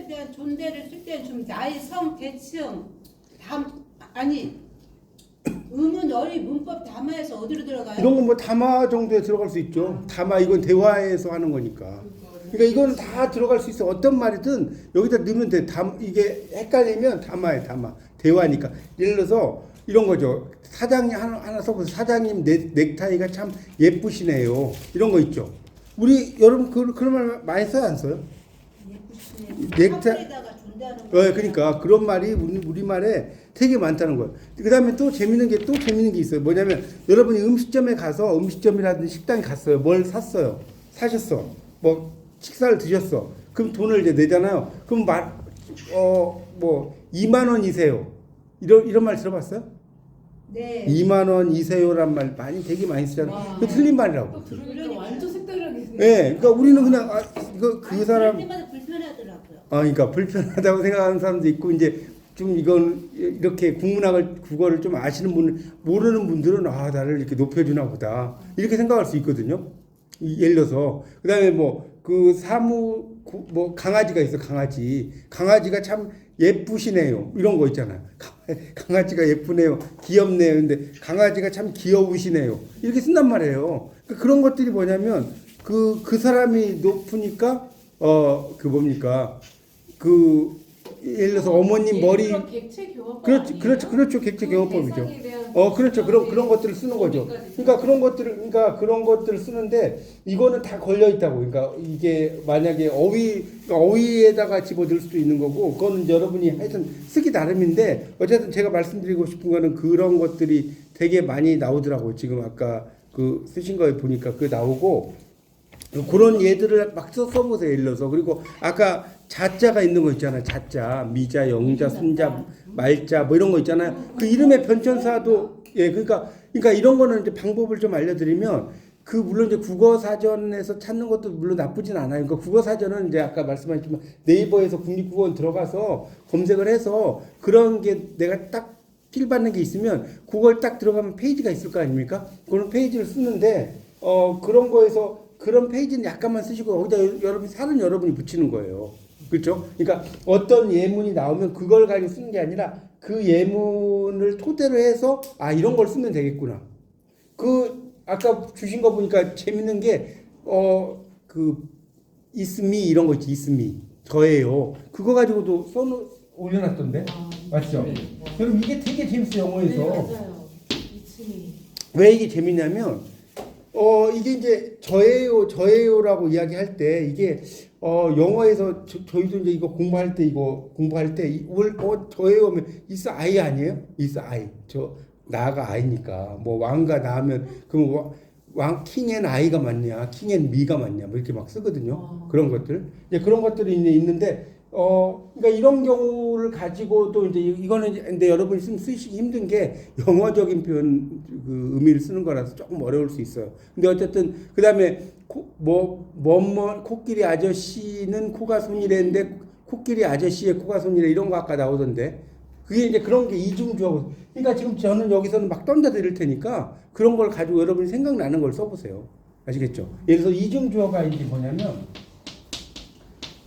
대한 존대를 쓸 때는 좀 나이, 성, 계층, 아니 음은 어리 문법 담화에서 어디로 들어가요? 이런 건 뭐 담화 정도에 들어갈 수 있죠. 담화 이건 대화에서 하는 거니까. 그러니까 이건 다 들어갈 수 있어. 어떤 말이든 여기다 넣으면 돼. 이게 헷갈리면 담화에 담화. 대화니까. 예를 들어서 이런 거죠. 사장님 하나 써보세요. 사장님 넥타이가 참 예쁘시네요. 이런 거 있죠. 우리 여러분 그런 말 많이 써요, 안 써요? 넥타이에다가 존대하는 거. 네, 그러니까 그런 말이 우리말에 되게 많다는 거예요. 그다음에 또 재밌는 게 있어요. 뭐냐면 여러분이 음식점에 가서 음식점이라든지 식당에 갔어요. 뭘 샀어요. 사셨어. 뭐 식사를 드셨어. 그럼 돈을 이제 내잖아요. 그럼 뭐 2만 원이세요. 이런 말 들어봤어요? 네. 2만 원이세요란 말 되게 많이 쓰잖아요. 그 틀린 말이라고. 들으니까 완전 색다르게. 네, 그러니까 우리는 그냥 그 사람 때마다 불편하더라고요. 그러니까 불편하다고 생각하는 사람도 있고 이제 좀 이건 이렇게 국어를 좀 아시는 분 모르는 분들은 나를 이렇게 높여주나 보다 이렇게 생각할 수 있거든요. 예를 들어서 그다음에 뭐 강아지가 있어. 강아지가 참 예쁘시네요. 이런 거 있잖아요. 강아지가 예쁘네요. 귀엽네요. 근데 강아지가 참 귀여우시네요. 이렇게 쓴단 말이에요. 그러니까 그런 것들이 뭐냐면 그 사람이 높으니까 예를 들어서 어머님 머리 그렇죠 객체 경호법이죠. 그렇죠. 그런 것들을 쓰는 거죠. 그러니까 그런 것들을 쓰는데 이거는 다 걸려 있다고. 그러니까 이게 만약에 어휘에다가 집어넣을 수도 있는 거고 그거는 여러분이 하여튼 쓰기 나름인데 어쨌든 제가 말씀드리고 싶은 거는 그런 것들이 되게 많이 나오더라고요. 지금 아까 쓰신 거에 보니까 나오고 그런 예들을 막 써보세요. 예를 들어서. 그리고 아까 자자가 있는 거 있잖아요. 자자, 미자, 영자, 순자, 말자 뭐 이런 거 있잖아요. 그 이름의 변천사도 그러니까 이런 거는 이제 방법을 좀 알려드리면 물론 이제 국어사전에서 찾는 것도 물론 나쁘진 않아요. 그러니까 국어사전은 이제 아까 말씀하셨지만 네이버에서 국립국어원 들어가서 검색을 해서 그런 게 내가 딱 필받는 게 있으면 그걸 딱 들어가면 페이지가 있을 거 아닙니까? 그런 페이지를 쓰는데 그런 거에서 그런 페이지는 약간만 쓰시고 거기다 여러분이 붙이는 거예요. 그렇죠? 그러니까 어떤 예문이 나오면 그걸 가지고 쓰는 게 아니라 그 예문을 토대로 해서 이런 걸 쓰면 되겠구나. 아까 주신 거 보니까 재밌는 게 있음이 이런 거 있지. 있음이 저예요. 그거 가지고도 올려놨던데. 맞죠? 여러분 이게 되게 재밌어요. 영어에서. 네, 맞아요. 이층이. 왜 이게 재밌냐면 이게 이제 저예요라고 이야기할 때 이게 영어에서 저희도 이제 이거 공부할 때 저예요면 is I 아니에요? is I. 나가 I니까 뭐 왕과 나하면 그럼 king and I가 맞냐, king and me가 맞냐 뭐 이렇게 막 쓰거든요. 그런 것들. 이제 그런 것들이 있는데 그러니까 이런 경우를 가지고도 이제 이거는 근데 여러분이 쓰시기 힘든 게 영어적인 표현 의미를 쓰는 거라서 조금 어려울 수 있어요. 근데 어쨌든 그다음에 코끼리 아저씨는 코가 손이래는데 코끼리 아저씨의 코가 손이래 이런 거 아까 나오던데 그게 이제 그런 게 이중주어. 그러니까 지금 저는 여기서는 막 던져드릴 테니까 그런 걸 가지고 여러분이 생각나는 걸 써보세요. 아시겠죠? 예를 들어서 이중주어가 이게 뭐냐면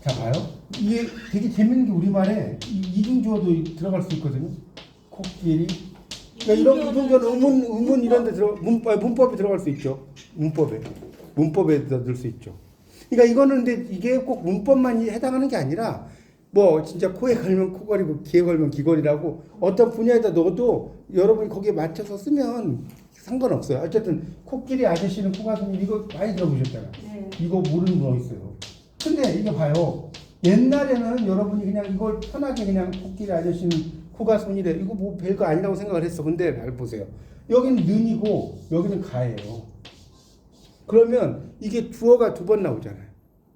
자 봐요. 이게 되게 재밌는 게 우리말에 이중주어도 들어갈 수 있거든요. 코끼리. 그러니까 이런 이중주어는 의문 이런 데 문법에 들어갈 수 있죠. 문법에 넣을 수 있죠. 그러니까 이거는 근데 이게 꼭 문법만 해당하는 게 아니라 뭐 진짜 코에 걸면 코걸이고 귀에 걸면 귀걸이라고 어떤 분야에다 넣어도 여러분이 거기에 맞춰서 쓰면 상관없어요. 어쨌든 코끼리 아저씨는 코가 손님 이거 많이 들어보셨잖아요. 네. 이거 모르는 분 있어요. 근데 이거 봐요. 옛날에는 여러분이 그냥 이걸 편하게 그냥 코끼리 아저씨는 코가 손이래. 이거 뭐 별거 아니라고 생각을 했어. 근데 잘 보세요. 여기는 는이고 여기는 가예요. 그러면 이게 주어가 두 번 나오잖아요.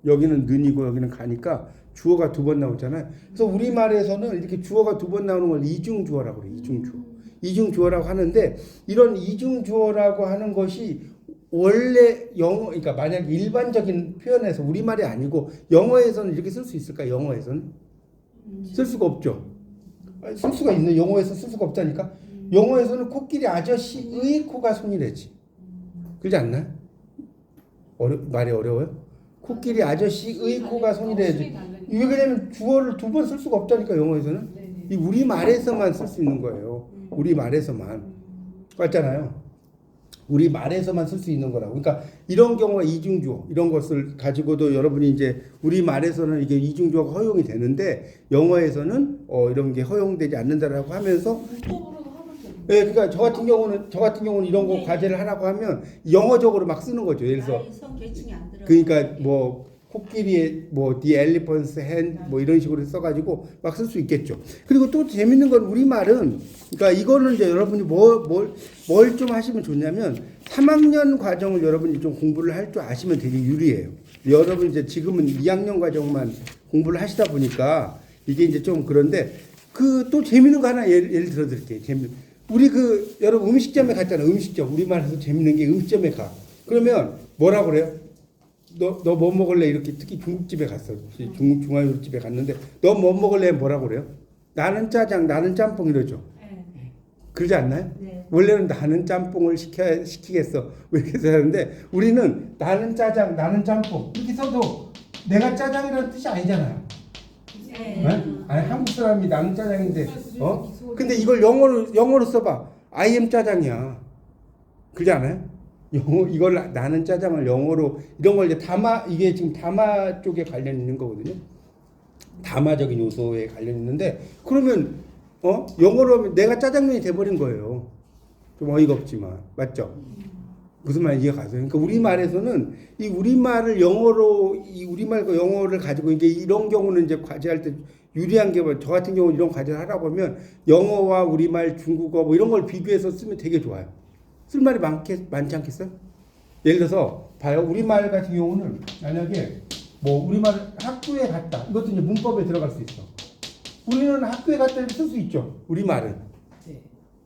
여기는 는이고 여기는 가니까 주어가 두 번 나오잖아요. 그래서 우리말에서는 이렇게 주어가 두 번 나오는 걸 이중주어라고 그래요. 이중주어라고 하는데 이런 이중주어라고 하는 것이 원래 그러니까 만약 일반적인 표현에서 우리말이 아니고 영어에서는 이렇게 쓸 수 있을까? 영어에서는 쓸 수가 없죠. 쓸 수가 있는 영어에서 쓸 수가 없다니까. 영어에서는 코끼리 아저씨의 코가 손이래지. 그렇지 않나요? 말이 어려워요? 코끼리 아저씨의 코가 손이래야지. 이게 그러면 주어를 두 번 쓸 수가 없다니까 영어에서는. 네네. 이 우리말에서만 쓸 수 있는 거예요. 우리말에서만. 맞잖아요. 우리말에서만 쓸 수 있는 거라고. 그러니까 이런 경우가 이중주어 이런 것을 가지고도 여러분이 이제 우리말에서는 이게 이중주어가 허용이 되는데 영어에서는 이런 게 허용되지 않는다라고 하면서 문법으로도 하면 되는 예, 그러니까 저 같은 경우는 이런 거 과제를 하라고 하면 영어적으로 막 쓰는 거죠. 예를 들어서 나이 성 계층이 안 들어. 그러니까 뭐 코끼리의 뭐 the elephant's hand 뭐 이런 식으로 써가지고 막 쓸 수 있겠죠. 그리고 또 재밌는 건 우리말은 그러니까 이거는 이제 여러분이 뭘 좀 하시면 좋냐면 3학년 과정을 여러분이 좀 공부를 할 줄 아시면 되게 유리해요. 여러분 이제 지금은 2학년 과정만 공부를 하시다 보니까 이게 이제 좀 그런데 그 또 재밌는 거 하나 예를 들어 드릴게요. 우리 그 여러분 음식점에 갔잖아요. 음식점 우리말에서 재밌는 게 음식점에 가. 그러면 뭐라 그래요? 너 뭐 먹을래? 이렇게 특히 중국집에 갔어. 중화요리집에 갔는데 너 뭐 먹을래? 뭐라고 그래요? 나는 짜장, 나는 짬뽕 이러죠. 네. 그러지 않나요? 네. 원래는 나는 짬뽕을 시키겠어. 이렇게 써야 하는데 우리는 나는 짜장, 나는 짬뽕 이렇게 써도 내가 짜장이라는 뜻이 아니잖아요. 네. 네? 아니 한국 사람이 나는 짜장인데 근데 이걸 영어로 써봐. I am 짜장이야. 그러지 않아요? 이걸 나는 짜장을 영어로 이런 걸 이제 이게 지금 담화 쪽에 관련 있는 거거든요. 담화적인 요소에 관련 있는데 그러면 영어로 하면 내가 짜장면이 돼버린 거예요. 좀 어이가 없지만 맞죠? 무슨 말인지 이해가 가세요? 그러니까 우리말에서는 이 우리말을 영어로 이 우리말과 영어를 가지고 이제 이런 경우는 이제 과제할 때 유리한 게 저 같은 경우 이런 과제를 하라고 하면 영어와 우리말, 중국어 뭐 이런 걸 비교해서 쓰면 되게 좋아요. 쓸 말이 많지 않겠어요? 예를 들어서 봐요. 우리말 같은 경우는 만약에 뭐 우리말 학교에 갔다. 이것도 이제 문법에 들어갈 수 있어. 우리는 학교에 갔다 이렇게 쓸 수 있죠. 우리말은. 네.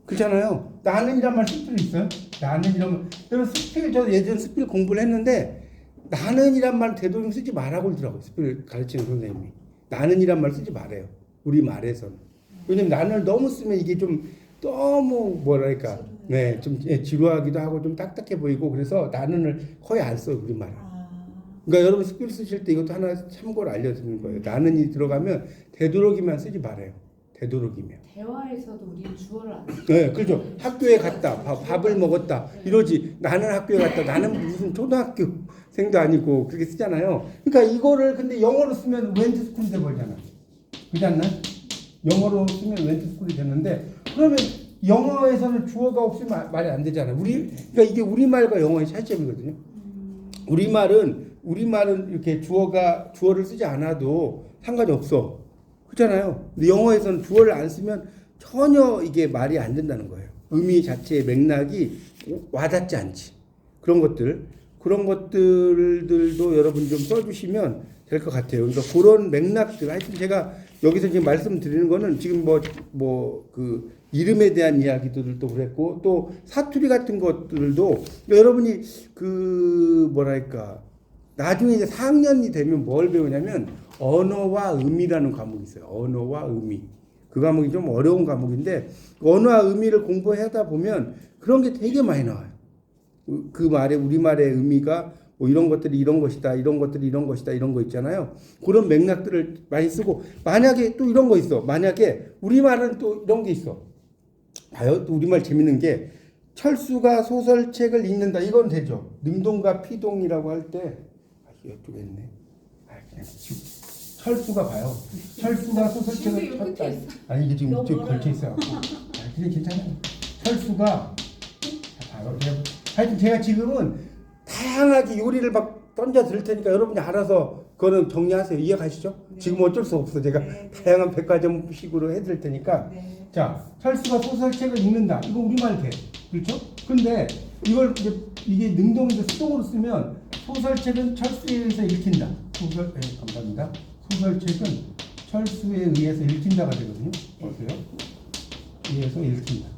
그렇잖아요. 나는이란 말 쓸 수도 있어요. 나는 이런 여러분 저 예전 스필 공부를 했는데 나는이란 말 되도록 쓰지 말라고 그러더라고요. 스필 가르치는 선생님이. 나는이란 말 쓰지 말아요. 우리말에서는. 왜냐면 나는 너무 쓰면 이게 좀 너무 뭐랄까 좀 지루하기도 하고 좀 딱딱해 보이고 그래서 나는을 거의 안 써요 우리말. 그러니까 여러분 스킬 쓰실 때 이것도 하나 참고로 알려드리는 거예요. 나는이 들어가면 되도록이면 쓰지 말아요. 되도록이면. 대화에서도 우리는 주어를 안 써요. 네, 그렇죠. 학교에 갔다, 밥을 먹었다 이러지. 나는 학교에 갔다. 나는 무슨 초등학교생도 아니고 그렇게 쓰잖아요. 그러니까 이거를 근데 영어로 쓰면 웬트 스쿨이 돼버리잖아. 그렇지 않나요? 영어로 쓰면 웬트 스쿨이 됐는데 그러면 영어에서는 주어가 없으면 말이 안 되잖아요. 그러니까 이게 우리말과 영어의 차이점이거든요. 우리말은 이렇게 주어를 쓰지 않아도 상관이 없어. 그렇잖아요. 근데 영어에서는 주어를 안 쓰면 전혀 이게 말이 안 된다는 거예요. 의미 자체의 맥락이 와닿지 않지. 그런 것들도 여러분 좀 써주시면 될 것 같아요. 그러니까 그런 맥락들, 하여튼 제가 여기서 지금 말씀드리는 거는 지금 그 이름에 대한 이야기들도 그랬고 또 사투리 같은 것들도 여러분이 나중에 이제 4학년이 되면 뭘 배우냐면 언어와 의미라는 과목이 있어요. 언어와 의미. 그 과목이 좀 어려운 과목인데 언어와 의미를 공부하다 보면 그런 게 되게 많이 나와요. 그 말에 우리말의 의미가 뭐 이런 것들이 이런 것이다, 이런 것들이 이런 것이다, 이런 거 있잖아요. 그런 맥락들을 많이 쓰고 만약에 또 이런 거 있어. 만약에 우리말은 또 이런 게 있어. 봐요. 또 우리말 재밌는 게 철수가 소설책을 읽는다. 이건 되죠. 능동과 피동이라고 할 때 이쪽에 있네. 철수가 봐요. 철수가 소설책을 쳤다. 아니 이게 지금 이쪽에 걸쳐 있어요. 그냥 괜찮아요. 철수가 봐요. 하여튼 제가 지금은 다양하게 요리를 막 던져 드릴 테니까 여러분이 알아서 그거는 정리하세요. 이해가시죠? 네. 지금 어쩔 수 없어. 제가 다양한 백과점식으로 해드릴 테니까. 네. 자, 철수가 소설책을 읽는다. 이거 우리말 돼. 그렇죠? 근데 이걸 이게 능동인데 수동으로 쓰면 소설책은 철수에 의해서 읽힌다. 감사합니다. 소설책은 철수에 의해서 읽힌다가 되거든요. 어때요? 의해서 읽힌다.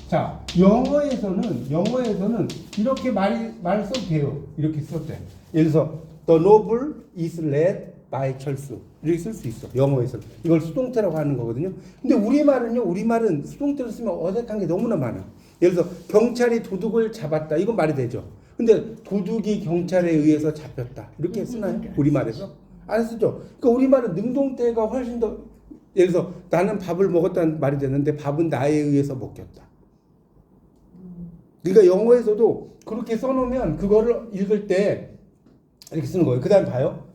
자, 영어에서는 이렇게 말 써도 돼요. 이렇게 썼대. 예를 들어서 The novel is led by 철수. 이렇게 쓸 수 있어. 영어에서는. 이걸 수동태라고 하는 거거든요. 근데 우리말은 수동태로 쓰면 어색한 게 너무나 많아. 예를 들어서 경찰이 도둑을 잡았다. 이건 말이 되죠. 근데 도둑이 경찰에 의해서 잡혔다. 이렇게 쓰나요? 우리말에서? 안 쓰죠. 그러니까 우리말은 능동태가 훨씬 더, 예를 들어서 나는 밥을 먹었다는 말이 되는데 밥은 나에 의해서 먹혔다. 그러니까 영어에서도 그렇게 써놓으면 그거를 읽을 때 이렇게 쓰는 거예요. 그 다음 봐요.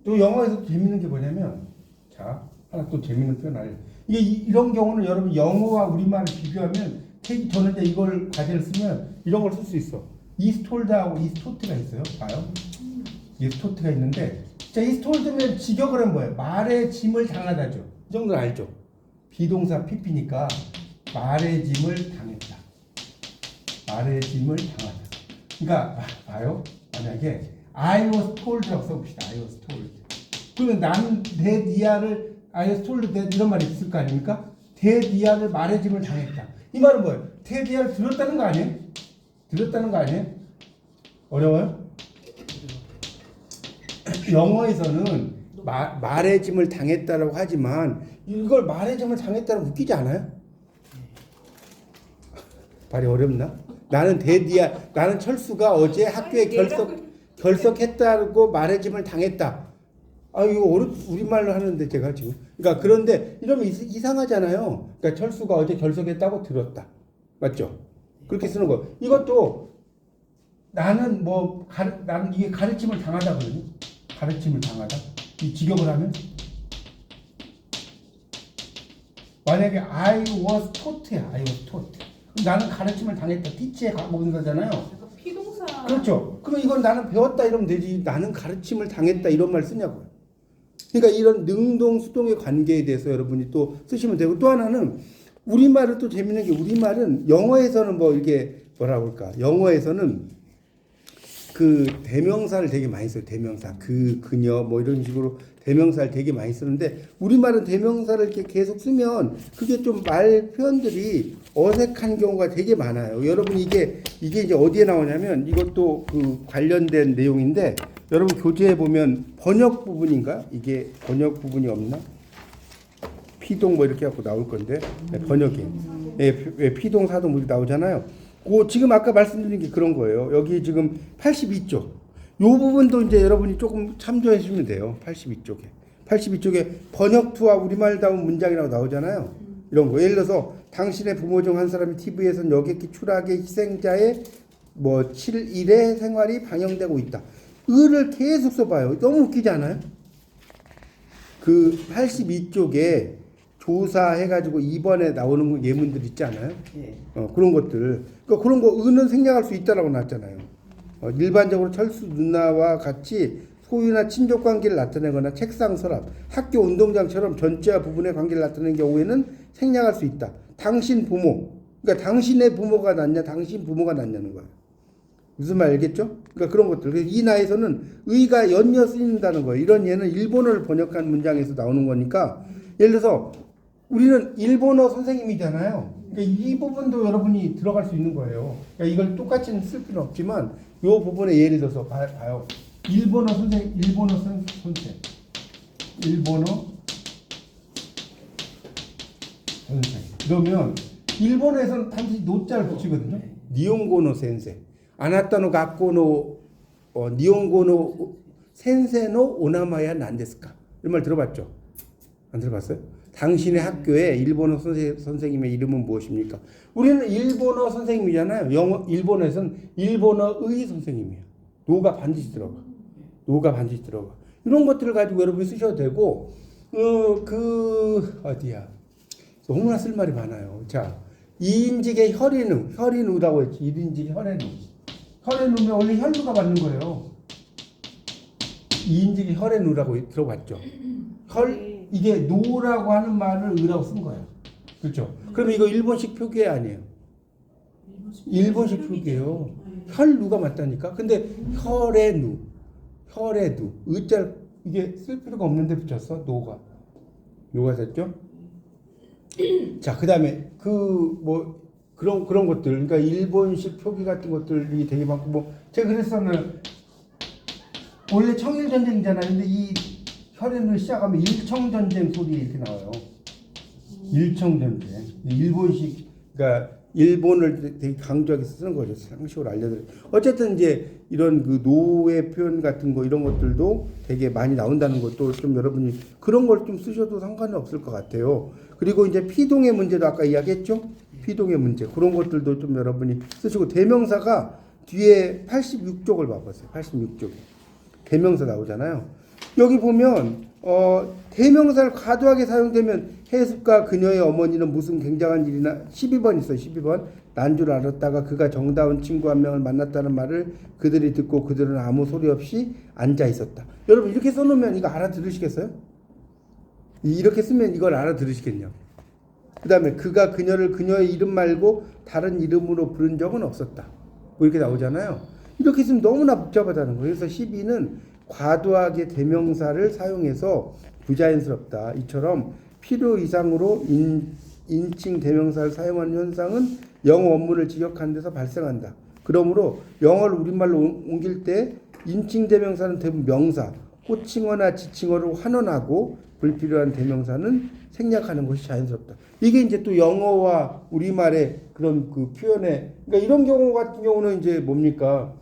또 영어에서 재밌는 게 뭐냐면, 자, 하나 또 재밌는 표현 알려. 이게 이런 경우는 여러분 영어와 우리말을 비교하면 저는 이제 이걸 과제를 쓰면 이런 걸 쓸 수 있어. 이스톨드하고 이스토트가 있어요. 봐요. 이스토트가 있는데, 자, 이스톨드면 직역을 하면 뭐예요? 말의 짐을 당하다죠. 이 정도는 알죠. 비동사 PP니까 말의 짐을 당했다. 말의 짐을 당하다. 그러니까 봐요. 만약에 I was told라고 써봅시다. I was told. 그러면 나는 대디아를 I was told that 이런 말이 있을 거 아닙니까? 대디아를 말의 짐을 당했다. 이 말은 뭐예요? 대디아를 들었다는 거 아니에요? 들었다는 거 아니에요? 어려워요? 영어에서는 말의 짐을 당했다라고 하지만 이걸 말의 짐을 당했다라고 웃기지 않아요? 발이 어렵나? 나는 나는 철수가 어제 학교에 결석했다고 말의 짐을 당했다. 아, 이거 우리말로 하는데 제가 지금. 그러니까 그런데 이러면 이상하잖아요. 그러니까 철수가 어제 결석했다고 들었다. 맞죠? 그렇게 쓰는 거. 이것도 나는 나는 이게 가르침을 당하다거든요. 가르침을 당하다. 이 직역을 하면 만약에 I was taught야. I was taught. 나는 가르침을 당했다. teach의 과거분사잖아요. 피동사. 그렇죠. 그럼 이건 나는 배웠다 이러면 되지. 나는 가르침을 당했다 이런 말 쓰냐고요. 그러니까 이런 능동 수동의 관계에 대해서 여러분이 또 쓰시면 되고, 또 하나는 우리말은 또 재밌는 게, 우리말은 영어에서는 뭐 이게 뭐라고 할까? 영어에서는 그 대명사를 되게 많이 써요. 대명사. 그녀 뭐 이런 식으로 대명사를 되게 많이 쓰는데, 우리말은 대명사를 이렇게 계속 쓰면 그게 좀 말 표현들이 어색한 경우가 되게 많아요. 여러분 이게 이제 어디에 나오냐면, 이것도 그 관련된 내용인데, 여러분 교재에 보면 번역 부분인가? 이게 번역 부분이 없나? 피동 뭐 이렇게 갖고 나올 건데, 네, 번역이. 예, 피동 사동 뭐 이렇게 나오잖아요. 지금 아까 말씀드린 게 그런 거예요. 여기 지금 82쪽. 요 부분도 이제 여러분이 조금 참조해 주시면 돼요. 82쪽에 번역투와 우리말다운 문장이라고 나오잖아요. 이런 거. 예를 들어서 당신의 부모 중 한 사람이 TV에서 여객기 추락의 희생자의 7일의 생활이 방영되고 있다. 을을 계속 써봐요. 너무 웃기지 않아요? 그 82쪽에 조사해가지고 2번에 나오는 예문들 있지 않아요? 예. 그런 것들. 그러니까 그런 거 은은 생략할 수 있다라고 나왔잖아요. 일반적으로 철수 누나와 같이 소유나 친족 관계를 나타내거나 책상 서랍, 학교 운동장처럼 전체와 부분의 관계를 나타내는 경우에는 생략할 수 있다. 당신 부모, 그러니까 당신의 부모가 낫냐, 당신 부모가 낫냐는 거예요. 무슨 말 알겠죠? 그러니까 그런 것들. 이 나에서는 의가 연이어 쓰인다는 거예요. 이런 예는 일본어를 번역한 문장에서 나오는 거니까, 예를 들어서 우리는 일본어 선생님이잖아요. 그러니까 이 부분도 여러분이 들어갈 수 있는 거예요. 그러니까 이걸 똑같이 쓸 필요는 없지만 이 부분에 예를 들어서 봐요. 일본어 선생. 그러면 일본어에서는 단지 노자를 붙이거든요. 니온고노 센세. 아나타노 가코노 니온고노 센세노 오나마야 난데스까. 이런 말 들어봤죠? 안 들어봤어요? 당신의 학교에 일본어 선생님의 이름은 무엇입니까? 우리는 일본어 선생님이잖아요. 일본어에서는 일본어의 선생님이에요. 노가 반드시 들어가. 이런 것들을 가지고 여러분이 쓰셔도 되고, 어디야? 너무나 쓸 말이 많아요. 자, 이인직의 혈인우라고 했지. 이인직의 혈인우면 원래 혈누가 맞는 거예요. 이인직의 혈인우라고 들어봤죠. 이게 노라고 하는 말을 의라고 쓴 거예요. 그렇죠? 그럼 이거 일본식 표기 아니에요? 일본식 표기예요. 혈누가 맞다니까. 근데 혈의 누, 의자 이게 쓸 필요가 없는데 붙였어. 노가 됐죠? 자, 그다음에 그런 것들, 그러니까 일본식 표기 같은 것들이 되게 많고, 제가 그랬었는 원래 청일 전쟁이잖아요. 근데 이 혈연을 시작하면 일청전쟁 소리 이렇게 나와요. 일청전쟁. 일본식, 그러니까 일본을 되게 강조하게 쓰는 거죠. 상식으로 알려드려요. 어쨌든 이제 이런 그 노예 표현 같은 거 이런 것들도 되게 많이 나온다는 것도 좀 여러분이 그런 걸 좀 쓰셔도 상관은 없을 것 같아요. 그리고 이제 피동의 문제도 아까 이야기했죠. 피동의 문제 그런 것들도 좀 여러분이 쓰시고 대명사가 뒤에 86쪽을 봐보세요. 86쪽에 대명사 나오잖아요. 여기 보면 대명사를 과도하게 사용되면 해숙과 그녀의 어머니는 무슨 굉장한 일이나 12번 있어요. 12번 난 줄 알았다가 그가 정다운 친구 한 명을 만났다는 말을 그들이 듣고 그들은 아무 소리 없이 앉아 있었다. 여러분 이렇게 써놓으면 이거 알아들으시겠어요? 이렇게 쓰면 이걸 알아들으시겠냐? 그 다음에 그가 그녀를 그녀의 이름 말고 다른 이름으로 부른 적은 없었다. 뭐 이렇게 나오잖아요. 이렇게 쓰면 너무나 복잡하다는 거예요. 그래서 12는 과도하게 대명사를 사용해서 부자연스럽다. 이처럼 필요 이상으로 인칭 대명사를 사용하는 현상은 영어 원문을 직역하는 데서 발생한다. 그러므로 영어를 우리말로 옮길 때 인칭 대명사는 대부분 명사, 호칭어나 지칭어로 환원하고 불필요한 대명사는 생략하는 것이 자연스럽다. 이게 이제 또 영어와 우리말의 그런 그 표현에 그러니까 이런 경우 같은 경우는 이제 뭡니까?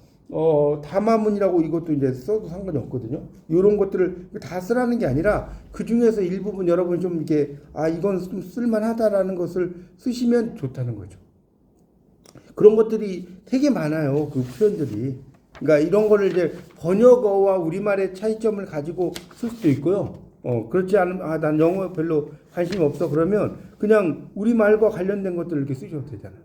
담화문이라고 이것도 이제 써도 상관이 없거든요. 이런 것들을 다 쓰라는 게 아니라 그 중에서 일부분 여러분이 좀 이렇게 이건 좀 쓸만하다라는 것을 쓰시면 좋다는 거죠. 그런 것들이 되게 많아요. 그 표현들이. 그러니까 이런 거를 이제 번역어와 우리말의 차이점을 가지고 쓸 수도 있고요. 그렇지 않으면 난 영어 별로 관심이 없어 그러면 그냥 우리말과 관련된 것들을 이렇게 쓰셔도 되잖아요.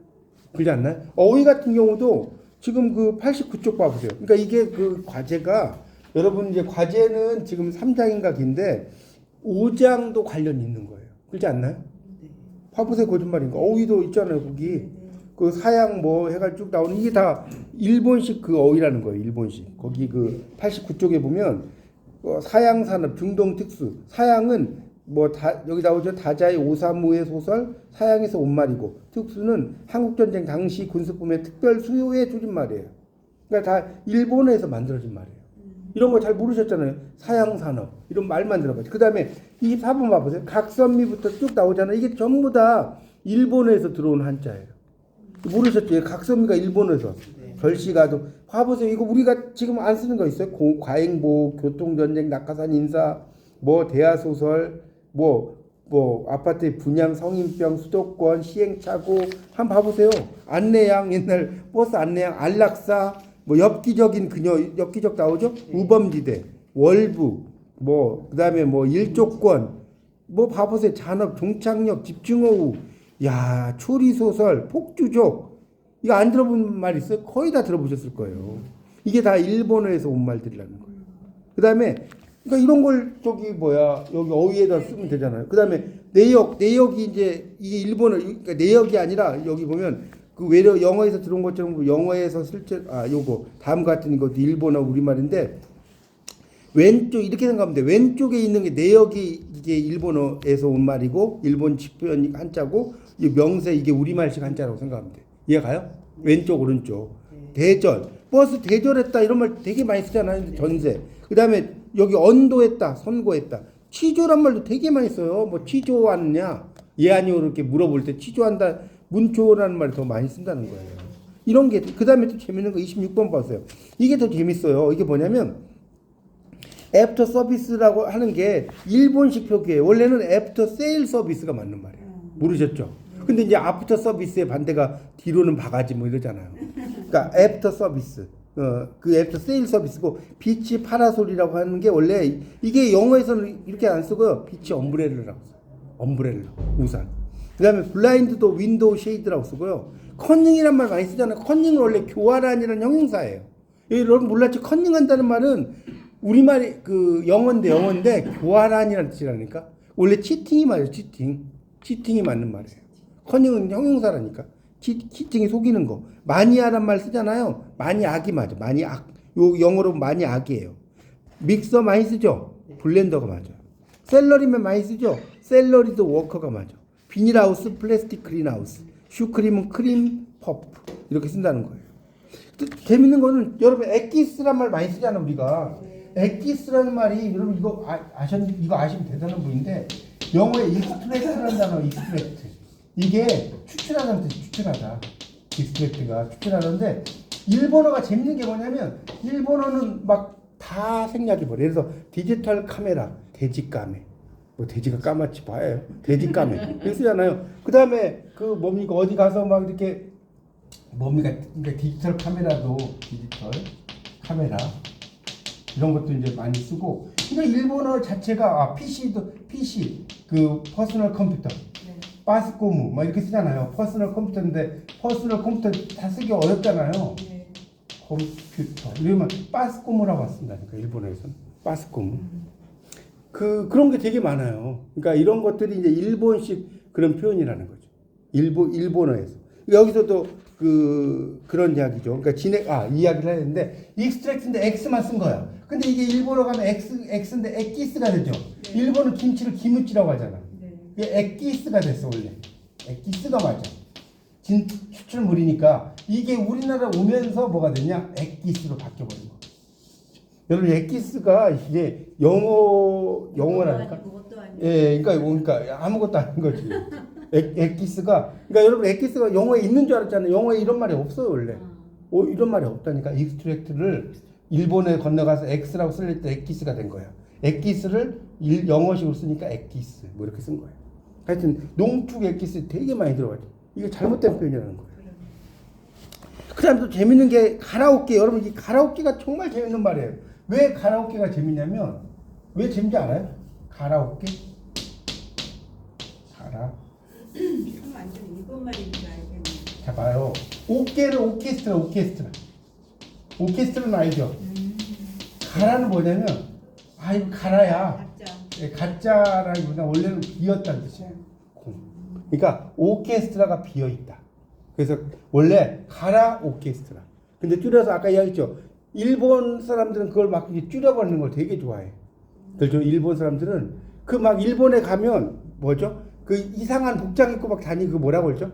그렇지 않나요? 어휘 같은 경우도 지금 그 89쪽 봐보세요. 그러니까 이게 그 과제가 여러분 이제 과제는 지금 3장인가 긴데 5장도 관련이 있는 거예요. 그렇지 않나요? 봐보세요. 거짓말인가? 어휘도 있잖아요. 거기 그 사양 뭐 해가지고 쭉 나오는 이게 다 일본식 그 어휘라는 거예요. 일본식. 거기 그 89쪽에 보면 사양산업 중동특수 사양은 뭐 여기 나오죠. 다자의 오사무의 소설 사양에서 온 말이고 특수는 한국전쟁 당시 군수품의 특별 수요의 줄임말이에요. 그러니까 다 일본에서 만들어진 말이에요. 이런 거 잘 모르셨잖아요. 사양산업 이런 말만 들어봤죠. 그 다음에 이 4번 봐보세요. 각선미부터 쭉 나오잖아요. 이게 전부 다 일본에서 들어온 한자예요. 모르셨죠? 각선미가 일본에서 결시가도 봐보세요. 이거 우리가 지금 안 쓰는 거 있어요? 과잉보, 교통전쟁, 낙하산 인사, 뭐 대하소설, 뭐 아파트의 분양, 성인병, 수도권, 시행착오 한번 봐보세요. 안내양 옛날 버스 안내양, 안락사, 뭐 엽기적인 그녀 엽기적 나오죠? 우범지대, 월부, 뭐 그다음에 뭐 일조권, 뭐 봐보세요. 잔업, 종착역, 집중호우, 야 초리소설, 폭주족 이거 안 들어본 말 있어요? 거의 다 들어보셨을 거예요. 이게 다 일본어에서 온 말들이라는 거예요. 그다음에 그러니까 이런 걸 여기 어휘에다 쓰면 되잖아요. 그다음에 내역이 이제 이게 일본어 그러니까 내역이 아니라 여기 보면 그 외려 영어에서 들어온 것처럼 영어에서 실제 요거 다음 같은 것도 일본어 우리말인데 왼쪽 이렇게 생각하면 돼. 왼쪽에 있는 게 내역이 이게 일본어에서 온 말이고 일본식 표현 한자고 이 명세 이게 우리말식 한자라고 생각하면 돼. 이해가요? 왼쪽 오른쪽. 대절 버스 대절했다 이런 말 되게 많이 쓰잖아요. 전세. 그다음에 여기 언도했다 선고했다 취조란 말도 되게 많이 써요. 뭐 취조왔냐 예 아니요 이렇게 물어볼 때 취조한다 문초라는 말을 더 많이 쓴다는 거예요. 이런 게 그다음에 또 재밌는 거 26번 봤어요. 이게 더 재밌어요. 이게 뭐냐면 애프터 서비스라고 하는 게 일본식 표기예요. 원래는 애프터 세일 서비스가 맞는 말이에요. 모르셨죠? 근데 이제 아프터 서비스의 반대가 뒤로는 바가지 뭐 이러잖아요. 그러니까 애프터 서비스. 그 애프터 세일 서비스고 비치 파라솔이라고 하는 게 원래 이게 영어에서는 이렇게 안 쓰고요. 비치 엄브렐라라고 써요. 엄브렐라 우산. 그다음에 블라인드도 윈도우 쉐이드라고 쓰고요. 컨닝이란 말 많이 쓰잖아요. 컨닝은 원래 교활한이라는 형용사예요. 여러분 몰랐죠? 컨닝한다는 말은 우리말이 그 영어인데 교활한이라는 뜻이라니까. 원래 치팅이 맞아요. 치팅이 맞는 말이에요. 컨닝은 형용사라니까. 치팅이 속이는 거. 마니아란 말 쓰잖아요. 마니악이 맞아. 마니악. 요 영어로 마니악이에요. 믹서 많이 쓰죠. 블렌더가 맞아. 샐러리면 많이 쓰죠. 샐러리도 워커가 맞아. 비닐하우스, 플라스틱 그린하우스. 슈크림은 크림 퍼프. 이렇게 쓴다는 거예요. 또 재밌는 거는 여러분 엑기스란 말 많이 쓰잖아 우리가. 엑기스라는 말이 여러분 이거 아시면 대단한 분인데 영어에 익스프레스라는 단어 익스프레스. 이게 추출하는 뜻. 추출하다. 디스트랙트가 추출하는데 일본어가 재밌는 게 뭐냐면 일본어는 막 다 생략해버려. 그래서 디지털 카메라, 돼지까매. 뭐 돼지가 까맣지 봐요. 돼지까매. 그러잖아요. 그 다음에 그 뭡니까 어디 가서 막 이렇게 뭡니까 그러니까 디지털 카메라도 디지털 카메라 이런 것도 이제 많이 쓰고. 그러니까 일본어 자체가 PC도 PC 그 퍼스널 컴퓨터. 빠스코무 막 이렇게 쓰잖아요. 퍼스널 컴퓨터인데 퍼스널 컴퓨터 다 쓰기 어렵잖아요. 네. 컴퓨터 이러면 빠스코무라고 쓴다니까 일본어에서는 빠스코무. 그런 게 되게 많아요. 그러니까 이런 것들이 이제 일본식 그런 표현이라는 거죠. 일본어에서 여기서도 그런 이야기죠. 그러니까 이야기를 해야 되는데 익스트랙트인데 X만 쓴 거야. 근데 이게 일본어 가면 X인데 엑기스가 되죠. 네. 일본은 김치를 기무치라고 하잖아. 네. 이게 엑기스가 됐어 원래. 엑기스가 맞아. 추출물이니까 이게 우리나라 오면서 뭐가 됐냐? 엑기스로 바뀌어버린 거. 여러분 엑기스가 이게 영어라니까. 그것도 아니고. 예, 그러니까 아무것도 아닌 거지. 엑기스가 그러니까 여러분 엑기스가 영어에 있는 줄 알았잖아요. 영어에 이런 말이 없어요 원래. 이런 말이 없다니까. 익스트랙트를 일본에 건너가서 X라고 쓸 때 엑기스가 된 거야. 엑기스를 영어식으로 쓰니까 엑기스 뭐 이렇게 쓴 거예요. 하여튼 농축 엑기스 되게 많이 들어가죠. 이게 잘못된 표현이라는 거예요. 그 다음에 또 재밌는 게 가라오케. 여러분 이 가라오케가 정말 재밌는 말이에요. 왜 가라오케가 재밌냐면 왜 재밌지 않아요? 가라오케? 참 완전 일본 말인 줄 알겠네. 자 봐요. 오케는 오케스트라는 알죠? 가라는 뭐냐면 이거 가라야. 가짜라기보다 원래는 비었다는 뜻이에요. 그러니까 오케스트라가 비어 있다. 그래서 원래 가라 오케스트라. 근데 줄여서 아까 이야기했죠. 일본 사람들은 그걸 막 줄여버리는 걸 되게 좋아해. 그렇죠. 일본 사람들은 그 막 일본에 가면 뭐죠? 그 이상한 복장 입고 막 다니고 그 뭐라고 그러죠?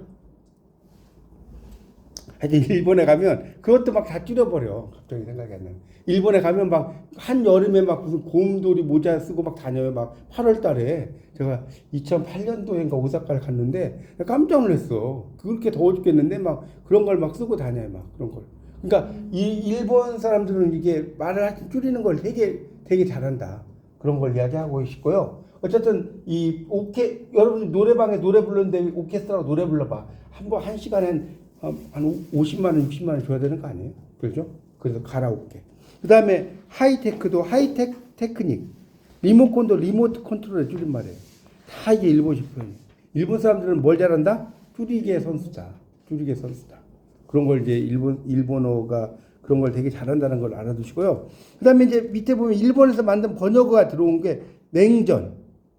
하여튼 일본에 가면 그것도 막 다 줄여버려. 갑자기 생각이 안 나요. 일본에 가면 막 한여름에 막 무슨 곰돌이 모자 쓰고 막 다녀요. 막 8월 달에 제가 2008년도인가 오사카를 갔는데 깜짝 놀랐어. 그렇게 더워 죽겠는데 막 그런 걸 막 쓰고 다녀요. 막 그런 걸. 그러니까 이 일본 사람들은 이게 말을 하여튼 줄이는 걸 되게 잘한다. 그런 걸 이야기하고 싶고요. 어쨌든 여러분 노래방에 노래 부르는데 오케스트라로 노래 불러봐. 한 시간에 한 50만 원, 60만 원 줘야 되는 거 아니에요? 그렇죠? 그래서 가라오케. 그 다음에 하이테크도 하이텍 테크닉. 리모컨도 리모트 컨트롤의 줄임말이에요. 다 이게 일본식 표현이에요. 일본 사람들은 뭘 잘한다? 줄이기의 선수다. 그런 걸 이제 일본어가 그런 걸 되게 잘한다는 걸 알아두시고요. 그 다음에 이제 밑에 보면 일본에서 만든 번역어가 들어온 게 냉전,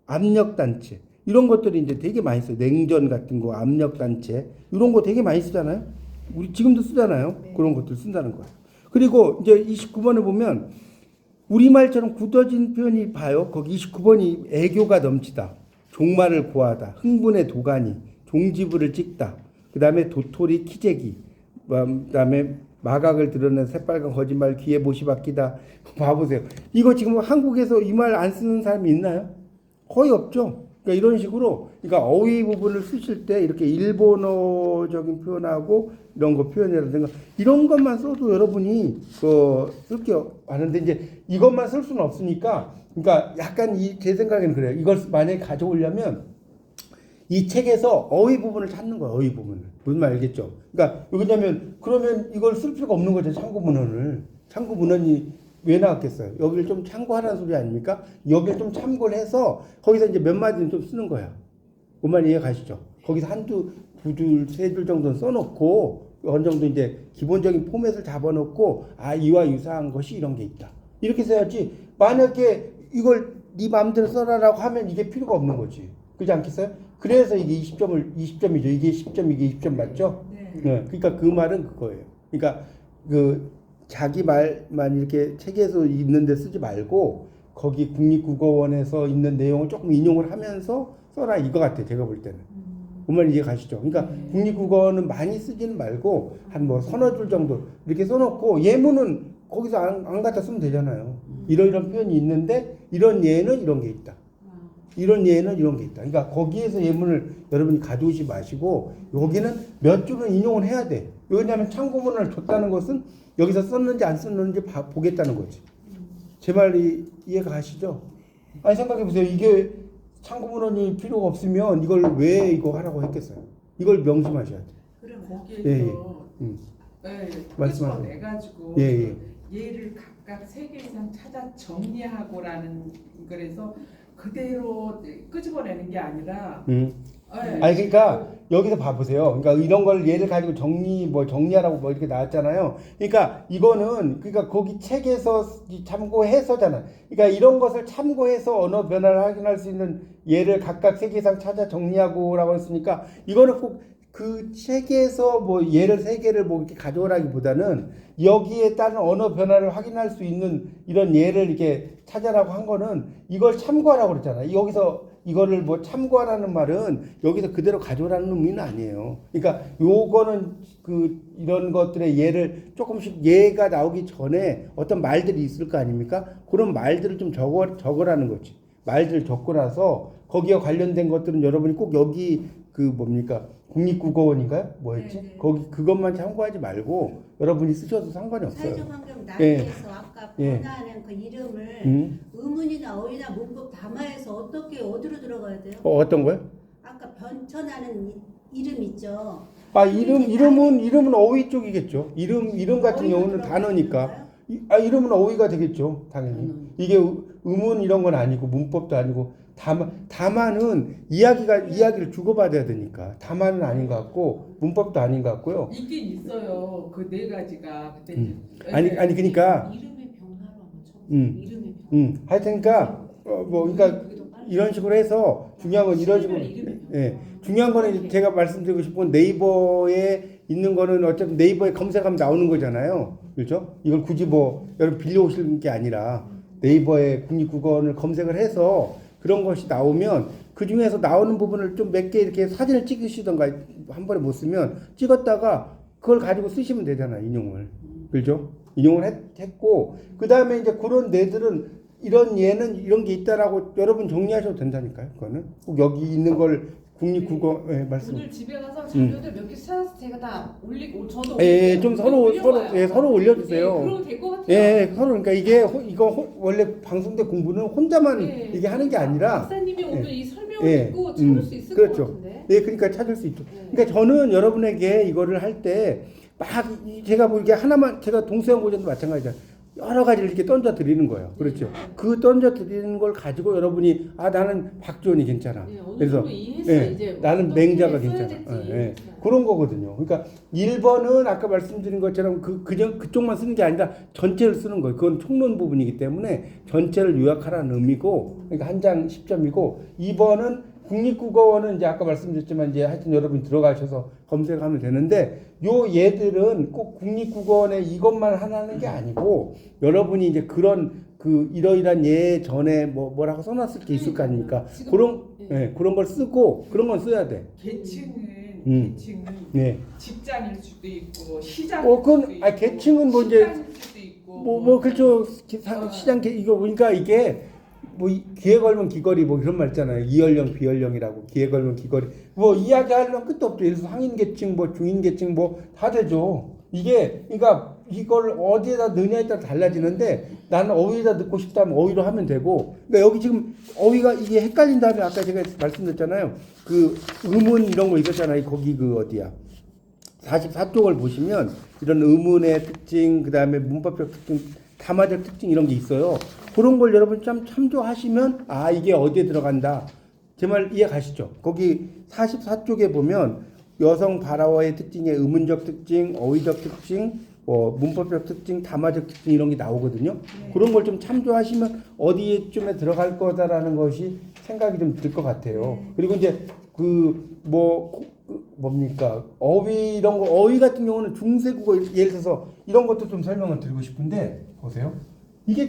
압력단체. 이런 것들이 이제 되게 많이 써요. 냉전 같은 거, 압력단체. 이런 거 되게 많이 쓰잖아요. 우리 지금도 쓰잖아요. 네. 그런 것들 쓴다는 거예요. 그리고 이제 29번에 보면 우리말처럼 굳어진 표현이 봐요. 거기 29번이 애교가 넘치다. 종말을 고하다. 흥분의 도가니. 종지부를 찍다. 그 다음에 도토리 키재기. 그 다음에 마각을 드러낸 새빨간 거짓말 귀에 못이 박히다. 봐보세요. 이거 지금 한국에서 이 말 안 쓰는 사람이 있나요? 거의 없죠. 그러니까 이런 식으로 그러니까 어휘 부분을 쓰실 때 이렇게 일본어적인 표현하고 이런 거 표현이라든가 이런 것만 써도 여러분이 쓸 게 많은데 이제 이것만 쓸 수는 없으니까 그러니까 약간 제 생각에는 그래요. 이걸 만약에 가져오려면 이 책에서 어휘 부분을 찾는 거예요. 어휘 부분을. 무슨 말 알겠죠? 그러니까 왜냐면 그러면 이걸 쓸 필요가 없는 거죠. 참고 문헌이 왜 나왔겠어요? 여기를 좀 참고하라는 소리 아닙니까? 여기를 좀 참고를 해서 거기서 이제 몇 마디는 좀 쓰는 거야. 뭔말 이해 가시죠? 거기서 한두 두 줄, 세 줄 정도는 써놓고 어느 정도 이제 기본적인 포맷을 잡아놓고 이와 유사한 것이 이런 게 있다. 이렇게 써야지. 만약에 이걸 네 마음대로 써라라고 하면 이게 필요가 없는 거지. 그렇지 않겠어요? 그래서 이게 20점이죠. 이게 10점, 이게 20점 맞죠? 네. 그러니까 그 말은 그거예요. 그러니까 자기 말만 이렇게 책에서 있는데 쓰지 말고 거기 국립국어원에서 있는 내용을 조금 인용을 하면서 써라 이거 같아. 제가 볼 때는. 정말 이해 가시죠? 그러니까 국립국어는 많이 쓰지는 말고 한 뭐 서너 줄 정도 이렇게 써놓고 예문은 거기서 안 갖다 쓰면 되잖아요. 이런 표현이 있는데 이런 예는 이런 게 있다. 이런 예는 이런 게 있다. 그러니까 거기에서 예문을 여러분이 가져오지 마시고 여기는 몇 줄은 인용을 해야 돼. 왜냐하면 참고문을 줬다는 것은 여기서 썼는지 안 썼는지 보겠다는 거지. 제 말이 이해가 가시죠? 아니 생각해 보세요. 이게 참고문헌이 필요가 없으면 이걸 왜 이거 하라고 했겠어요? 이걸 명심하셔야 돼. 그럼 거기에서 예, 말씀하세요. 끄집어내가지고 예. 얘를 각각 3개 이상 찾아 정리하고라는 그래서 그대로 끄집어내는 게 아니라 아니 그러니까 여기서 봐보세요. 그러니까 이런 걸 예를 가지고 정리하라고 뭐 이렇게 나왔잖아요. 그러니까 이거는 그러니까 거기 책에서 참고해서잖아. 그러니까 이런 것을 참고해서 언어 변화를 확인할 수 있는 예를 각각 3개 이상 찾아 정리하고라고 했으니까 이거는 꼭 그 책에서 뭐 예를 3개를 뭐 이렇게 가져오라기보다는 여기에 따른 언어 변화를 확인할 수 있는 이런 예를 이렇게 찾아라고 한 거는 이걸 참고하라고 그랬잖아요. 여기서 이거를 뭐 참고하라는 말은 여기서 그대로 가져오라는 의미는 아니에요. 그러니까 요거는 그 이런 것들의 예를 조금씩 예가 나오기 전에 어떤 말들이 있을 거 아닙니까? 그런 말들을 좀 적으라는 거지. 말들 적고 나서 거기에 관련된 것들은 여러분이 꼭 여기 그 뭡니까? 국립국어원인가요? 뭐였지? 네. 거기 그것만 참고하지 말고 여러분이 쓰셔도 상관이 없어요. 사회적 환경 나에서 아까 예. 변화하는 그 이름을 의문이나 어휘나 문법 담화에서 어떻게 어디로 들어가야 돼요? 어떤 거요? 아까 변천하는 이름 있죠. 아 이름은 어휘 쪽이겠죠. 이름 같은 경우는 단어니까. 이름은 어휘가 되겠죠. 당연히. 이게 의문 이런 건 아니고 문법도 아니고 담화는 이야기를 주고받아야 되니까 담화는 아닌 것 같고 문법도 아닌 것 같고요. 있긴 있어요. 그 4가지가. 근데 아니 그러니까 이름의 변화로 한번 쳐보세요. 이름의 변화. 하여튼 그러니까 그러니까 이런 식으로 해서 중요한 건 이런 식으로 중요한 거는 제가 말씀드리고 싶은 건 네이버에 있는 거는 어차피 네이버에 검색하면 나오는 거잖아요. 그렇죠? 이걸 굳이 뭐 여러분 빌려오실 게 아니라 네이버에 국립국어원을 검색을 해서 그런 것이 나오면 그 중에서 나오는 부분을 좀 몇 개 이렇게 사진을 찍으시던가 한 번에 못 쓰면 찍었다가 그걸 가지고 쓰시면 되잖아요. 인용을. 그렇죠? 인용을 했고 그 다음에 이제 그런 내들은 이런 예는 이런 게 있다라고 여러분 정리하셔도 된다니까요. 그거는 꼭 여기 있는 걸 국립국어 말씀. 오늘 집에 가서 자료들 몇 개 찾아서 제가 다 올리고 저도 좀 서로 올려주세요. 그러면 될 것 같아요. 서로 그러니까 이거 원래 방송대 공부는 혼자만 이게 하는 게 아니라 박사님이 오늘 이 설명을 듣고 찾을 수 있을 그렇죠. 것 같은데. 그러니까 찾을 수 있죠. 그러니까 저는 여러분에게 이거를 할 때 막 제가 뭐 이게 하나만 제가 동서양 고전도 마찬가지잖아요. 여러 가지를 이렇게 던져 드리는 거예요. 그렇죠. 그 던져 드리는 걸 가지고 여러분이 나는 박지원이 괜찮아. 그래서 이제 나는 맹자가 괜찮아. 그런 거거든요. 그러니까 1번은 아까 말씀드린 것처럼 그쪽만 쓰는 게 아니라 전체를 쓰는 거예요. 그건 총론 부분이기 때문에 전체를 요약하라는 의미고, 그러니까 한 장 10점이고, 2번은 국립국어원은 이제 아까 말씀드렸지만 이제 하여튼 여러분이 들어가셔서 검색하면 되는데 요 얘들은 꼭 국립국어원에 이것만 하나는 게 아니고 여러분이 이제 그런 그 이러이러한 예 전에 뭐라고 써놨을 게 있을 거 아닙니까? 그런 걸 쓰고 그런 건 써야 돼. 계층은 직장일 수도 있고 시장일 그건 수도 있고 계층은 뭐 이제 수도 있고 뭐 그렇죠. 시장 이거 그러니까 이게 뭐 기회 걸면 귀걸이 뭐 이런 말 있잖아요. 이연령 비연령이라고 기회 걸면 귀걸이 뭐 이야기하려면 끝도 없죠. 예를 들어서 상인계층 뭐 중인계층 뭐 다 되죠. 이게 그러니까 이걸 어디에다 넣냐에 따라 달라지는데 나는 어휘에다 넣고 싶다면 어휘로 하면 되고 그러니까 여기 지금 어휘가 이게 헷갈린다면 아까 제가 말씀드렸잖아요. 그 의문 이런 거 있었잖아요. 거기 그 어디야 44쪽을 보시면 이런 의문의 특징 그 다음에 문법적 특징 담화적 특징 이런 게 있어요. 그런 걸 여러분 좀 참조하시면 이게 어디에 들어간다. 제 말 이해 가시죠? 거기 44쪽에 보면 여성 발화어의 특징의 의문적 특징, 어휘적 특징, 문법적 특징, 담화적 특징 이런 게 나오거든요. 그런 걸 좀 참조하시면 어디쯤에 들어갈 거다라는 것이 생각이 좀 들 것 같아요. 그리고 이제 뭡니까 어휘 이런 거 어휘 같은 경우는 중세국어 예를 들어서 이런 것도 좀 설명을 드리고 싶은데 보세요. 이게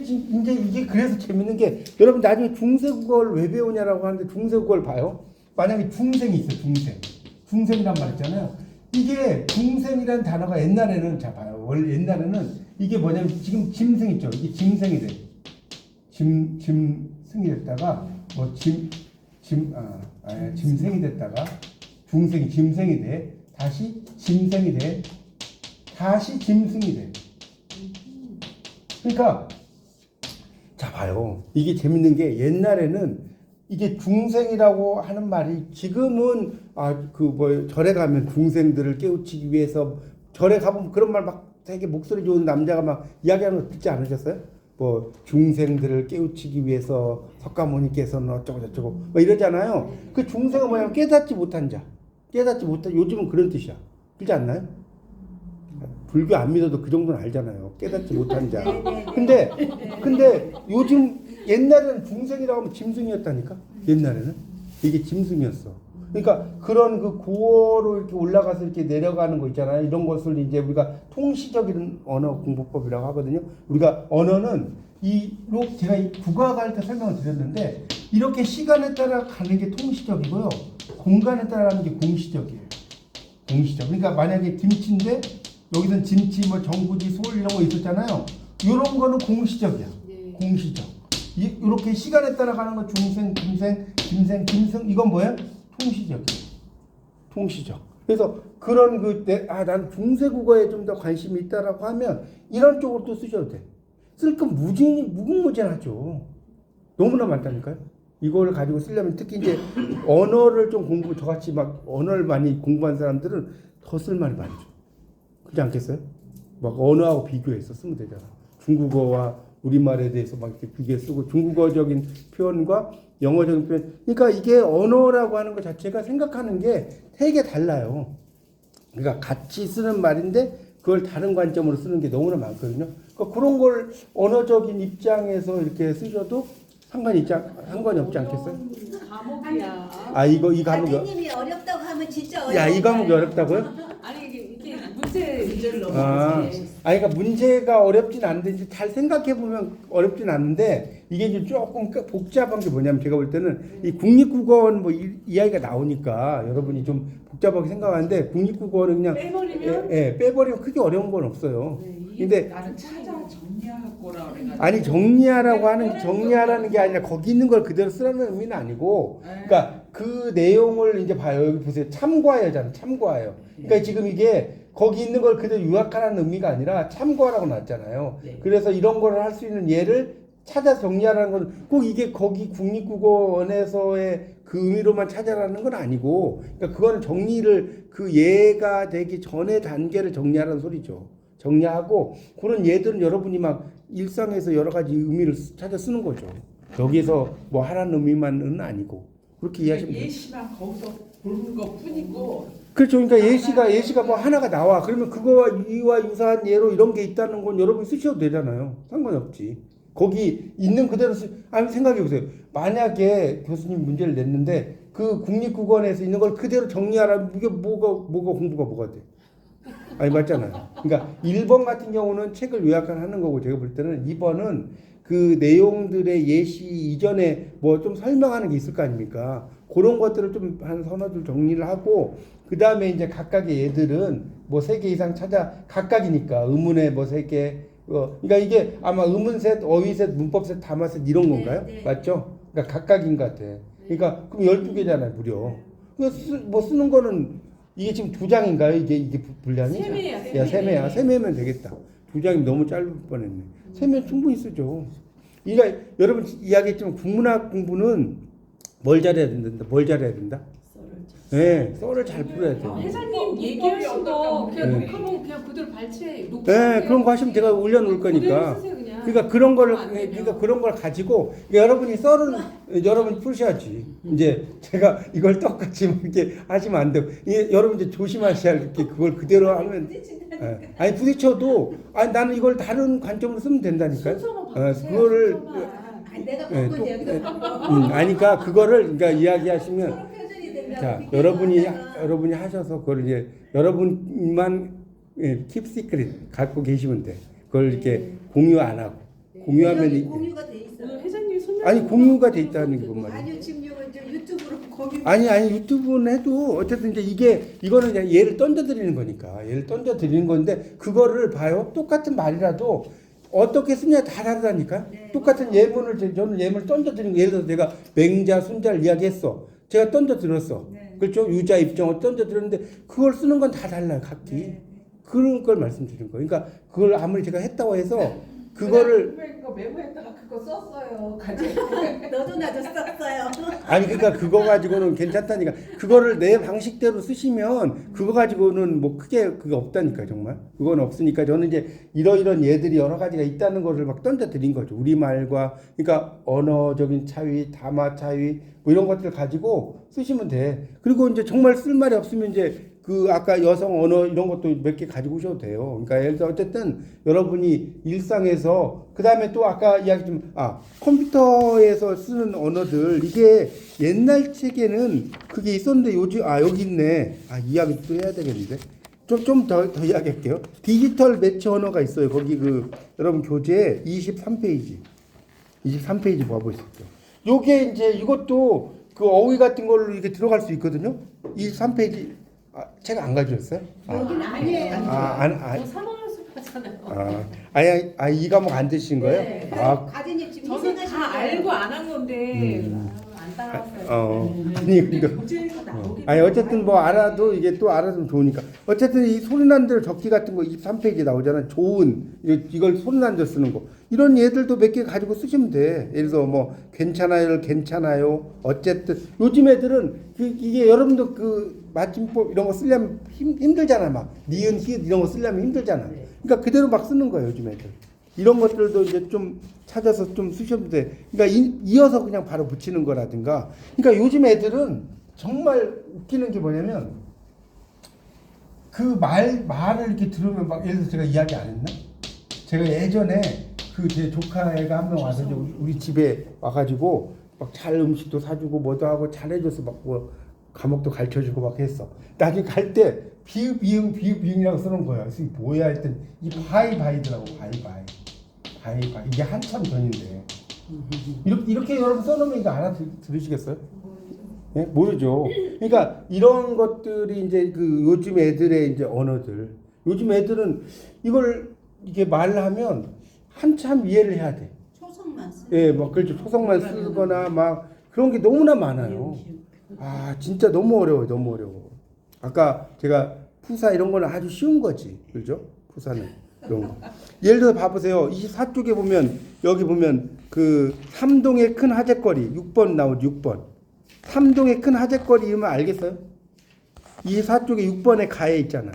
그래서 재밌는 게 여러분 나중에 중세국어를 왜 배우냐라고 하는데 중세국어를 봐요. 만약에 중생이 있어요. 중생이란 말 있잖아요. 이게 중생이라는 단어가 옛날에는 자 봐요. 원래 옛날에는 이게 뭐냐면 지금 짐승 있죠. 이게 짐승이 돼. 짐승이 됐다가 짐승이 됐다가 중생이 짐승이 돼 다시 짐승이 돼 다시 짐승이 돼. 그러니까 자 봐요. 이게 재밌는 게 옛날에는 이게 중생이라고 하는 말이 지금은 절에 가면 중생들을 깨우치기 위해서 절에 가보면 그런 말 막 되게 목소리 좋은 남자가 막 이야기하는 거 듣지 않으셨어요? 뭐 중생들을 깨우치기 위해서 석가모니께서는 어쩌고 저쩌고 뭐 이러잖아요. 그 중생은 뭐냐면 깨닫지 못한 자, 요즘은 그런 뜻이야. 그렇지 않나요? 불교 안 믿어도 그 정도는 알잖아요. 깨닫지 못한 자. 근데 요즘 옛날에는 중생이라고 하면 짐승이었다니까. 옛날에는 이게 짐승이었어. 그러니까 그런 그 고어로 이렇게 올라가서 이렇게 내려가는 거 있잖아요. 이런 것을 이제 우리가 통시적인 언어 공부법이라고 하거든요. 우리가 언어는 제가 이 국어할 때 설명을 드렸는데 이렇게 시간에 따라 가는 게 통시적이고요. 공간에 따라 가는 게 공시적이에요. 공시적. 그러니까 만약에 김치인데 여기선 진치, 뭐 정구지, 소울 이런 거 있었잖아요. 이런 거는 공시적이야. 공시적. 이렇게 시간에 따라 가는 거 중생, 중생, 김생 이건 뭐야? 통시적이에요. 통시적. 그래서 그런 난 중세 국어에 좀 더 관심이 있다라고 하면 이런 쪽으로 또 쓰셔도 돼. 쓸 건 무궁무진하죠. 너무나 많다니까요. 이걸 가지고 쓰려면 특히 이제 언어를 좀 저같이 막 언어를 많이 공부한 사람들은 더 쓸만이 많죠. 그렇지 않겠어요? 막 언어하고 비교해서 쓰면 되잖아. 중국어와 우리말에 대해서 막 이렇게 비교해 쓰고 중국어적인 표현과 영어적인 표현. 그러니까 이게 언어라고 하는 것 자체가 생각하는 게 되게 달라요. 그러니까 같이 쓰는 말인데 그걸 다른 관점으로 쓰는 게 너무나 많거든요. 그러니까 그런 걸 언어적인 입장에서 이렇게 쓰셔도 상관이 없지 않겠어요? 과목이야. 이 과목이 선생님이 어렵다고 하면 진짜 어려워. 이 과목이 어렵다고요? 아니 이게 문제를 넘어가지. 그러니까 문제가 어렵진 않은데 이제 잘 생각해 보면 어렵진 않은데 이게 이제 조금 복잡한 게 뭐냐면 제가 볼 때는 이 국립국어원 뭐 이야기가 나오니까 여러분이 좀 복잡하게 생각하는데 국립국어원은 그냥 빼버리면 빼버리면 크게 어려운 건 없어요. 근데 나는 찾아 정리하고라 그래가지고 아니 정리하라는 게 아니라 거기 있는 걸 그대로 쓰라는 의미는 아니고 그러니까 그 내용을 이제 봐요. 여기 보세요. 참고하여잖아. 참고하여. 그러니까 지금 이게 거기 있는 걸 그대로 요약하라는 의미가 아니라 참고하라고 나왔잖아요. 그래서 이런 걸 할 수 있는 예를 찾아서 정리하라는 건 꼭 이게 거기 국립국어원에서의 그 의미로만 찾아라는 건 아니고 그러니까 그거는 정리를 그 예가 되기 전의 단계를 정리하라는 소리죠. 정리하고 그런 예들은 여러분이 막 일상에서 여러 가지 의미를 찾아 쓰는 거죠. 여기서 뭐 하라는 의미만은 아니고 그렇게 이해하시면 돼요. 예시만 거기서 보는 것 뿐이고 그렇죠. 그러니까 예시가 뭐 하나가 나와. 그러면 그거와 이와 유사한 예로 이런 게 있다는 건 여러분이 쓰셔도 되잖아요. 상관없지. 거기 있는 그대로 생각해 보세요. 만약에 교수님 문제를 냈는데 그 국립국어원에서 있는 걸 그대로 정리하라. 이게 공부가 뭐가 돼? 아니 맞잖아요. 그러니까 1번 같은 경우는 책을 요약하는 거고 제가 볼 때는 2번은 그 내용들의 예시 이전에 뭐 좀 설명하는 게 있을 거 아닙니까? 그런 것들을 좀 한 서너 줄 정리를 하고 그 다음에 이제 각각의 예들은 뭐 3개 이상 각각이니까 의문의 뭐 3개 그러니까 이게 아마 의문셋, 어휘셋, 문법셋, 담화셋 이런 건가요? 네. 맞죠? 그러니까 각각인 것 같아. 그러니까 그럼 12개잖아요 무려. 그러니까 쓰는 거는 이게 지금 2장인가요? 이게 분량이? 3매야. 3매야. 3매면 되겠다. 2장이 너무 짧을 뻔했네. 3매면 충분히 쓰죠. 그러니까 여러분 이야기했지만 국문학 공부는 뭘 잘해야 된다? 네, 썰을 잘 풀어야 돼요. 회장님 얘기하신 거 그냥 녹화본 그냥 그대로 발췌 녹화. 네, 그런 거 하시면 제가 올려놓을 거니까. 그러니까 그런 걸 가지고 여러분이 썰은 여러분이 푸셔야지. 이제 제가 이걸 똑같이 이렇게 하시면 안 돼요. 여러분 이제 조심하셔야 이렇게 그걸 그대로 하면. 아니 부딪혀도 나는 이걸 다른 관점으로 쓰면 된다니까요. 그거를 내가 바꾸지 여기서 아니까 그러니까 이야기하시면 자 여러분이 하셔서 그걸 이제 여러분만 keep secret 갖고 계시면 돼. 그걸 이렇게 공유 안 하고 공유하면 공유가 돼 있어. 회장님 손 아니 공유가 돼 있다는 게 뭔 말이야? 아니요 지금 이거 유튜브로 공유. 아니 유튜브는 해도 어쨌든 이제 이거는 그냥 예를 던져드리는 거니까 예를 던져드리는 건데 그거를 봐요. 똑같은 말이라도 어떻게 쓰냐 다 다르다니까. 네. 똑같은 예문을 저는 예문을 던져드린 거 예를 들어서 내가 맹자, 순자를 이야기했어. 제가 던져드렸어. 네. 그렇죠? 유자, 입정을 던져드렸는데 그걸 쓰는 건 다 달라요. 각기. 네. 그런 걸 말씀드린 거예요. 그러니까 그걸 아무리 제가 했다고 해서 그거를 그거 메모했다가 그거 썼어요. 가지. 너도 나도 썼어요. 아니 그러니까 그거 가지고는 괜찮다니까. 그거를 내 방식대로 쓰시면 그거 가지고는 뭐 크게 그게 없다니까 정말. 그건 없으니까 저는 이제 이러이런 예들이 여러 가지가 있다는 것을 막 던져 드린 거죠. 우리말과 그러니까 언어적인 차이, 담화 차이 뭐 이런 것들 가지고 쓰시면 돼. 그리고 이제 정말 쓸 말이 없으면 이제 그 아까 여성 언어 이런 것도 몇 개 가지고 오셔도 돼요. 그러니까 예를 들어 어쨌든 여러분이 일상에서 그 다음에 또 아까 이야기 컴퓨터에서 쓰는 언어들 이게 옛날 책에는 그게 있었는데 요즘 여기 있네. 이야기 또 해야 되겠는데 좀 더 이야기할게요. 디지털 매체 언어가 있어요. 거기 그 여러분 교재 23페이지 봐보시죠. 요게 이제 이것도 그 어휘 같은 걸로 이렇게 들어갈 수 있거든요. 23페이지 책 안 가져왔어요? 여기는 아니에요. 사망할 수 하잖아요. 이 과목 안 드신 거예요? 네. 가진이 지금 저는 희생하시는 다 거예요. 알고 안 한 건데 안 따라왔어요. 아니 근데 교재에서 나오긴 아니 어쨌든 뭐 알아도 이게 또 알아두면 좋으니까 어쨌든 이 소리난 대로 적기 같은 거 23페이지 나오잖아. 좋은 이걸 소리난 대로 쓰는 거 이런 예들도 몇 개 가지고 쓰시면 돼. 예를 들어서 뭐 괜찮아요를 괜찮아요. 어쨌든 요즘 애들은 이게 여러분도 그 맞춤법 이런 거 쓰려면 힘들잖아. 막 니은 히읗 이런 거 쓰려면 힘들잖아. 그러니까 그대로 막 쓰는 거예요 요즘 애들. 이런 것들도 이제 좀 찾아서 좀 쓰셔도 돼. 그러니까 이어서 그냥 바로 붙이는 거라든가. 그러니까 요즘 애들은 정말 웃기는 게 뭐냐면 그 말을 이렇게 들으면 막 예를 들어서 제가 이야기 안 했나? 제가 예전에 그 제 조카 애가 한 명 와서 우리 집에 와가지고 막 잘 음식도 사주고 뭐도 하고 잘해줘서 막 뭐 과목도 가르쳐주고 막 했어. 나중에 갈 때 비읍 비읍이라고 쓰는 거야. 그래서 이게 뭐야 했더니 이 바이바이더라고. 바이바이 이게 한참 전인데 이렇게 여러분 써놓으면 이거 알아들으시겠어요? 네? 모르죠. 그러니까 이런 것들이 이제 그 요즘 애들의 이제 언어들. 요즘 애들은 이걸 이게 말하면 한참 이해를 해야 돼. 초성만 쓰. 예, 뭐 그렇죠. 초성만 쓰거나 막 그런 게 너무나 많아요. 진짜 너무 어려워. 아까 제가 푸사 이런 거는 아주 쉬운 거지, 그렇죠? 푸사는 이런 거. 예를 들어 봐보세요. 24쪽에 보면 여기 보면 그 삼동의 큰 화제거리 6번 나오죠. 6번. 삼동의 큰 화제거리 이러면 알겠어요? 24쪽에 6번에 가에 있잖아.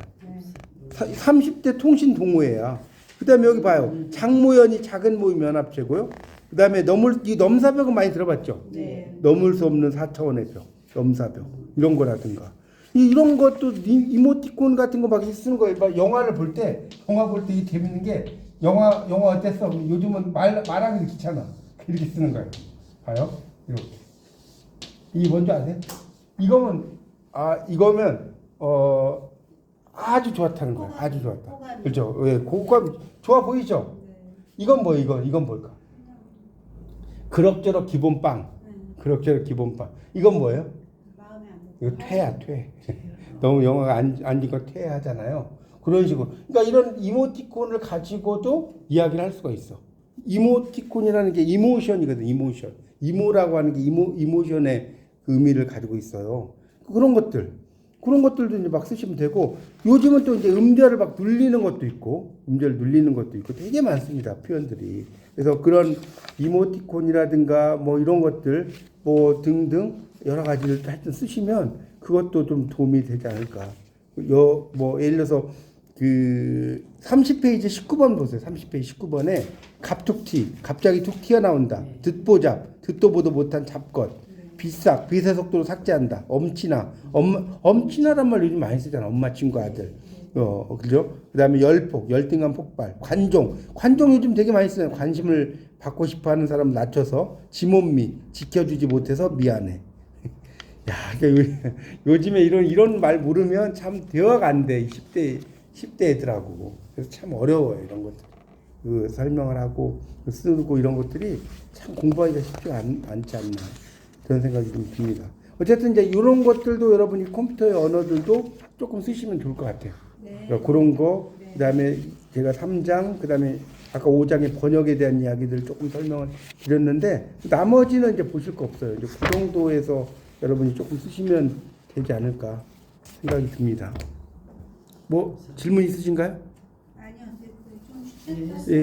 30대 통신 동호회야. 그 다음에 여기 봐요. 장모연이 작은 모임 연합체고요. 그 다음에 이 넘사벽은 많이 들어봤죠? 네. 넘을 수 없는 4차원의 벽, 넘사벽 이런 거라든가 이런 것도 이모티콘 같은 거 막 쓰는 거예요. 막 영화를 볼 때 이게 재밌는 게 영화 어땠어? 요즘은 말하기 귀찮아. 이렇게 쓰는 거예요. 봐요. 이렇게. 이 뭔지 아세요? 이거면 아주 좋았다는 거예요. 아주 좋았다. 그렇죠? 예, 고감 좋아 보이죠? 이건 이건 뭘까? 그럭저럭 기본빵. 그럭저럭 기본빵. 이건 뭐예요? 마음에 안 이거 퇴야, 퇴. 너무 영어가 안 지고 퇴하잖아요. 그런 식으로. 그러니까 이런 이모티콘을 가지고도 이야기를 할 수가 있어. 이모티콘이라는 게 이모션이거든. 이모션. 이모라고 하는 게 이모션의 그 의미를 가지고 있어요. 그런 것들도 이제 막 쓰시면 되고 요즘은 또 이제 음절을 막 눌리는 것도 있고 되게 많습니다. 표현들이. 그래서 그런 이모티콘이라든가 뭐 이런 것들 뭐 등등 여러 가지를 하여튼 쓰시면 그것도 좀 도움이 되지 않을까. 뭐 예를 들어서 그 30페이지 19번 보세요. 30페이지 19번에 갑툭튀 갑자기 툭 튀어나온다. 듣보잡 듣도 보도 못한 잡것 비싹 빛의 속도로 삭제한다. 엄친아란 말 요즘 많이 쓰잖아. 엄마 친구 아들. 그죠? 그다음에 열폭, 열등감 폭발, 관종 요즘 되게 많이 쓰잖아요. 관심을 받고 싶어하는 사람 낮춰서 지몬미, 지켜주지 못해서 미안해. 야, 그러니까 요즘에 이런 말 모르면 참 대화가 안 돼. 10대 애들하고. 그래서 참 어려워요 이런 것들. 그 설명을 하고 쓰고 이런 것들이 참 공부하기가 쉽지 않지 않나. 그런 생각이 좀 듭니다. 어쨌든 이제 이런 것들도 여러분이 컴퓨터의 언어들도 조금 쓰시면 좋을 것 같아요. 네. 그러니까 그런 거, 그다음에 제가 3장, 그다음에 아까 5장의 번역에 대한 이야기들 조금 설명을 드렸는데 나머지는 이제 보실 거 없어요. 이제 그 정도에서 여러분이 조금 쓰시면 되지 않을까 생각이 듭니다. 뭐 질문 있으신가요? 아니요, 좀 쉬셨다. 예.